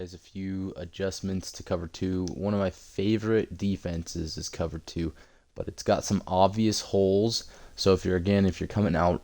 There's a few adjustments to cover two. One of my favorite defenses is cover two, but it's got some obvious holes. So if you're coming out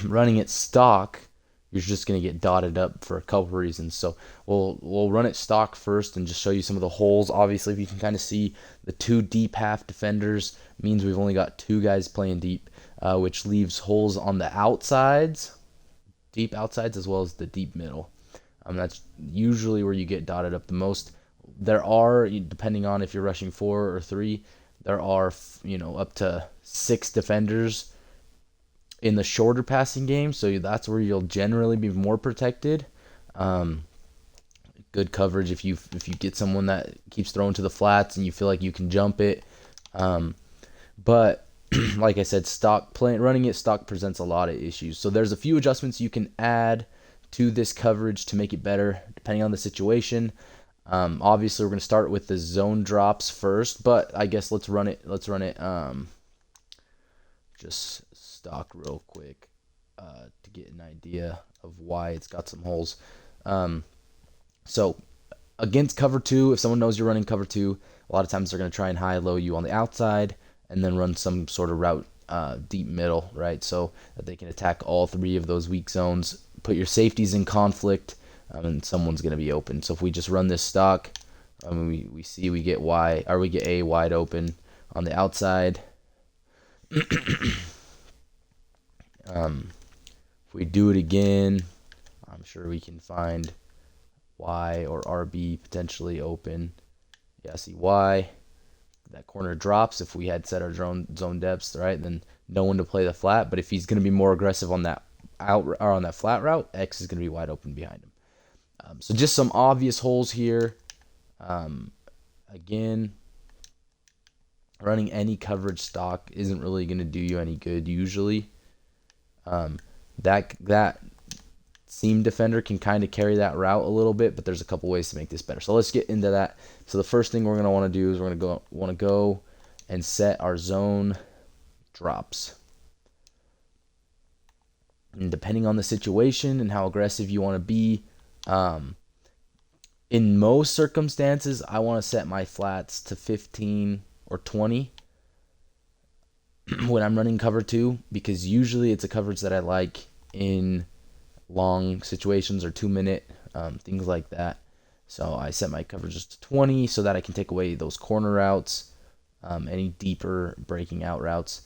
running it stock, you're just gonna get dotted up for a couple reasons. So we'll run it stock first and just show you some of the holes. Obviously, if you can kind of see the two deep half defenders means we've only got two guys playing deep, which leaves holes on the outsides, deep outsides, as well as the deep middle. That's usually where you get dotted up the most. There are, depending on if you're rushing four or three, there are up to six defenders in the shorter passing game, so that's where you'll generally be more protected. Um, Good coverage if you get someone that keeps throwing to the flats and you feel like you can jump it. But like I said, running it stock presents a lot of issues. So there's a few adjustments you can add to this coverage to make it better, depending on the situation. Obviously, we're going to start with the zone drops first, but I guess let's run it. Just stock real quick to get an idea of why it's got some holes. So against cover two, if someone knows you're running cover two, a lot of times they're going to try and high-low you on the outside and then run some sort of route deep middle, right? So that they can attack all three of those weak zones, put your safeties in conflict, and someone's going to be open. So if we just run this stock, we get A wide open on the outside. If we do it again, I'm sure we can find Y or RB potentially open. Yeah, see Y. That corner drops if we had set our zone depths, right? Then no one to play the flat. But if he's going to be more aggressive on that on that flat route, X is going to be wide open behind him. So just some obvious holes here. Again, running any coverage stock isn't really going to do you any good usually. That seam defender can kind of carry that route a little bit, but there's a couple ways to make this better. So let's get into that. So the first thing we're going to want to do is we're going to want to go and set our zone drops. And depending on the situation and how aggressive you want to be, in most circumstances, I want to set my flats to 15 or 20 when I'm running cover two, because usually it's a coverage that I like in long situations or 2 minute, things like that. So I set my coverages to 20 so that I can take away those corner routes, any deeper breaking out routes.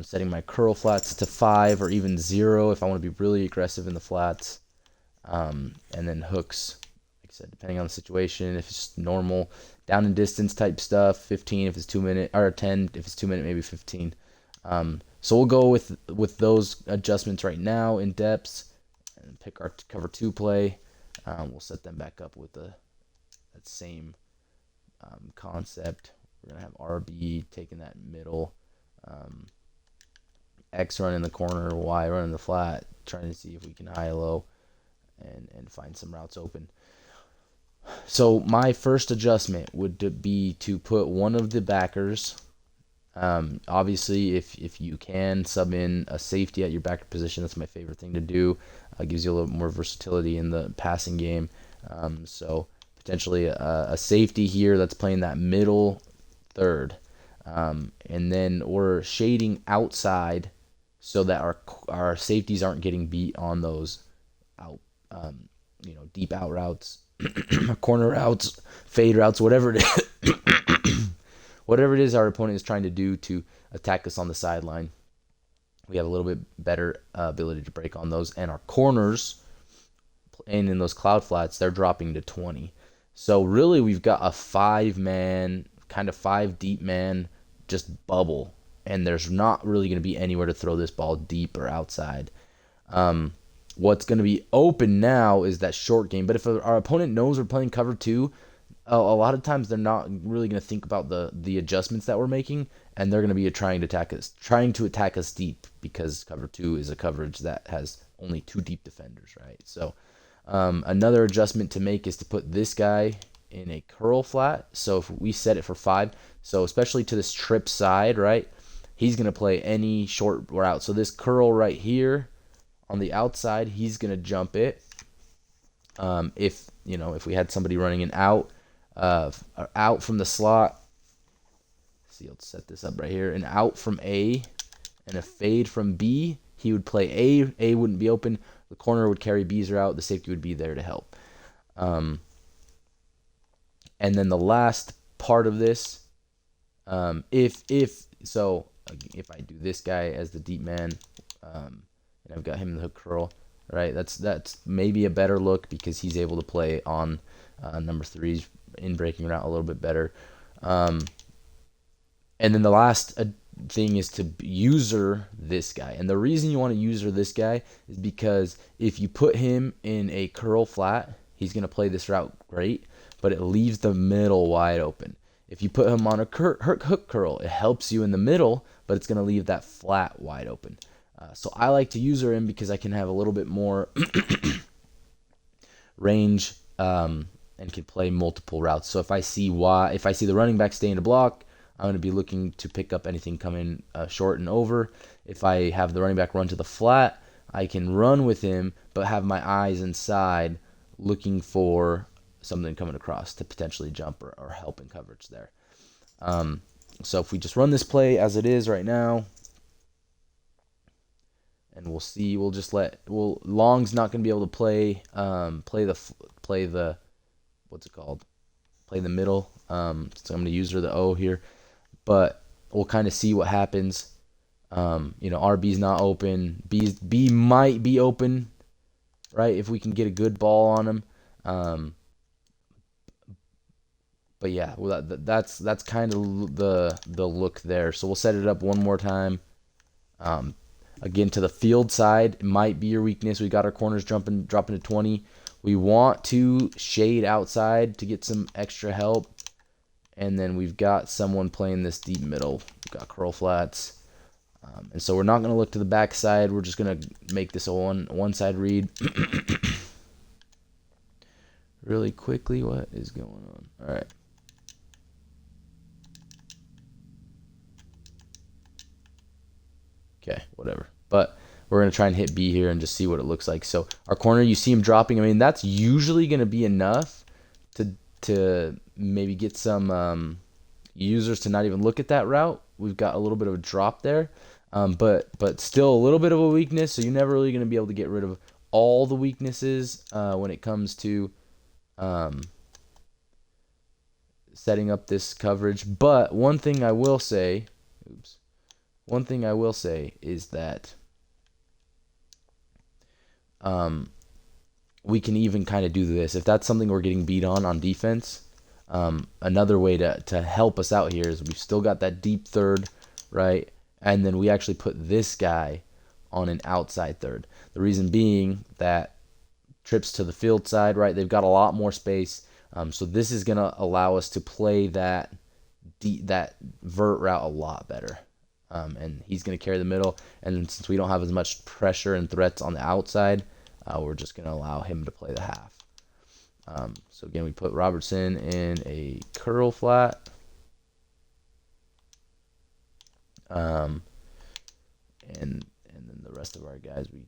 Setting my curl flats to 5 or even 0 if I want to be really aggressive in the flats. And then hooks, like I said, depending on the situation. If it's normal, down and distance type stuff, 15 if it's 2 minute, or 10 if it's 2 minute, maybe 15. So we'll go with those adjustments right now in depths and pick our cover two play. We'll set them back up with that same concept. We're going to have RB taking that middle, X running the corner, Y running the flat, trying to see if we can high-low and find some routes open. So my first adjustment would be to put one of the backers. Obviously, if you can sub in a safety at your backer position, that's my favorite thing to do. Gives you a little more versatility in the passing game. So potentially a safety here that's playing that middle third, and then we're shading outside so that our safeties aren't getting beat on those out, deep out routes, corner routes, fade routes, whatever it is. Whatever it is our opponent is trying to do to attack us on the sideline, we have a little bit better ability to break on those. And our corners, and in those cloud flats, they're dropping to 20. So really, we've got a 5-man, kind of 5 deep man, just bubble. And there's not really going to be anywhere to throw this ball deep or outside. What's going to be open now is that short game. But if our opponent knows we're playing cover two, a lot of times they're not really going to think about the adjustments that we're making, and they're going to be trying to attack us deep, because cover two is a coverage that has only 2 deep defenders, right? So another adjustment to make is to put this guy in a curl flat. So if we set it for 5, so especially to this trip side, right, he's going to play any short route. So this curl right here on the outside, he's going to jump it. If if we had somebody running an out from the slot. See, I'll set this up right here. An out from A and a fade from B. He would play A. A wouldn't be open. The corner would carry B's route. The safety would be there to help. And then the last part of this, if I do this guy as the deep man, and I've got him in the hook curl, right? That's maybe a better look because he's able to play on number threes in breaking route a little bit better. And then the last thing is to user this guy. And the reason you want to user this guy is because if you put him in a curl flat, he's going to play this route great, but it leaves the middle wide open. If you put him on a hook curl, it helps you in the middle, but it's going to leave that flat wide open. So I like to user him because I can have a little bit more range and can play multiple routes. So if I see the running back stay in a block, I'm going to be looking to pick up anything coming short and over. If I have the running back run to the flat, I can run with him, but have my eyes inside looking for something coming across to potentially jump or help in coverage there. So if we just run this play as it is right now, and we'll see, Long's not going to be able to play the what's it called? Play the middle. So I'm going to use the O here. But we'll kind of see what happens. RB's not open. B might be open, right? If we can get a good ball on him. But yeah, well, that's kind of the look there. So we'll set it up one more time. Again, to the field side, it might be your weakness. We got our corners dropping to 20. We want to shade outside to get some extra help. And then we've got someone playing this deep middle. We've got curl flats. And so we're not going to look to the backside. We're just going to make this a one-side read. Really quickly, what is going on? All right. Okay, whatever. But we're going to try and hit B here and just see what it looks like. So our corner, you see him dropping. I mean, that's usually going to be enough to maybe get some users to not even look at that route. We've got a little bit of a drop there, but still a little bit of a weakness. So you're never really going to be able to get rid of all the weaknesses when it comes to setting up this coverage. But one thing I will say is that we can even kind of do this. If that's something we're getting beat on defense, another way to help us out here is we've still got that deep third, right? And then we actually put this guy on an outside third. The reason being that trips to the field side, right? They've got a lot more space. So this is going to allow us to play that vert route a lot better. And he's going to carry the middle. And since we don't have as much pressure and threats on the outside, we're just going to allow him to play the half. So again, we put Robertson in a curl flat. And then the rest of our guys we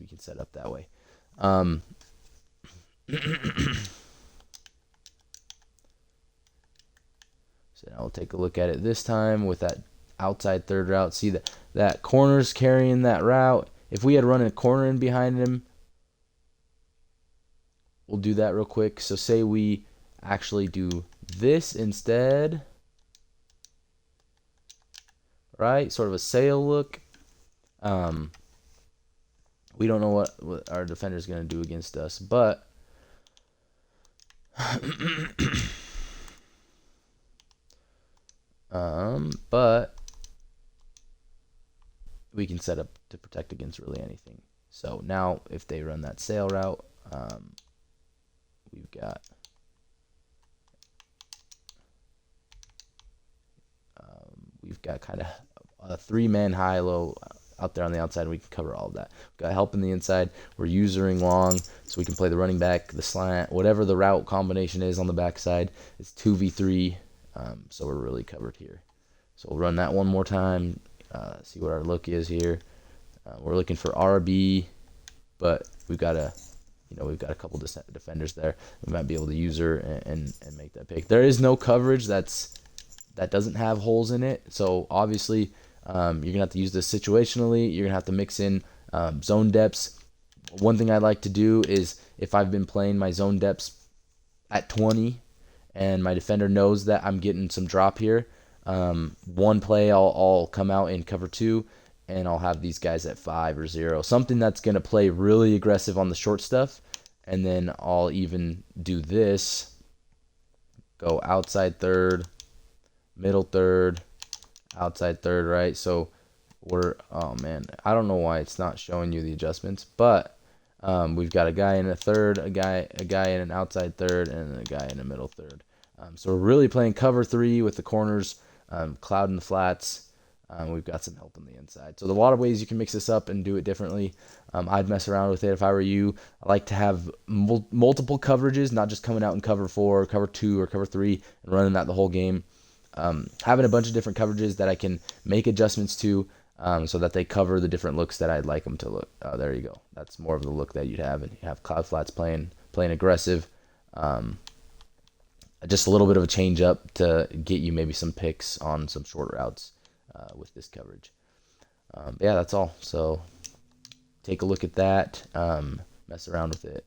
can set up that way. So now we'll take a look at it this time with that outside third route. See that corner's carrying that route. If we had run a corner in behind him, we'll do that real quick. So say we actually do this instead, right? Sort of a sail look. We don't know what our defender's going to do against us, but we can set up to protect against really anything. So now if they run that sail route, we've got kind of a three-man high-low out there on the outside, and we can cover all of that. We've got help in the inside. We're using long, so we can play the running back, the slant, whatever the route combination is on the backside. It's 2v3, so we're really covered here. So we'll run that one more time, see what our look is here. We're looking for RB, but we've got a couple defenders there. We might be able to use her and make that pick. There is no coverage that doesn't have holes in it. So obviously, you're gonna have to use this situationally. You're gonna have to mix in zone depths. One thing I like to do is if I've been playing my zone depths at 20 and my defender knows that I'm getting some drop here, one play I'll come out in cover 2 and I'll have these guys at 5 or 0. Something that's going to play really aggressive on the short stuff. And then I'll even do this. Go outside third, middle third, outside third, right? So oh man, I don't know why it's not showing you the adjustments, but we've got a guy in a third, a guy in an outside third, and a guy in a middle third. So we're really playing cover 3 with the corners, clouding the flats. We've got some help on the inside. So there are a lot of ways you can mix this up and do it differently. I'd mess around with it if I were you. I like to have multiple coverages, not just coming out in cover 4, cover 2, or cover 3 and running that the whole game. Having a bunch of different coverages that I can make adjustments to so that they cover the different looks that I'd like them to look. There you go. That's more of the look that you'd have. And you have cloud flats playing aggressive. Just a little bit of a change up to get you maybe some picks on some short routes with this coverage. Yeah, that's all. So take a look at that. Mess around with it.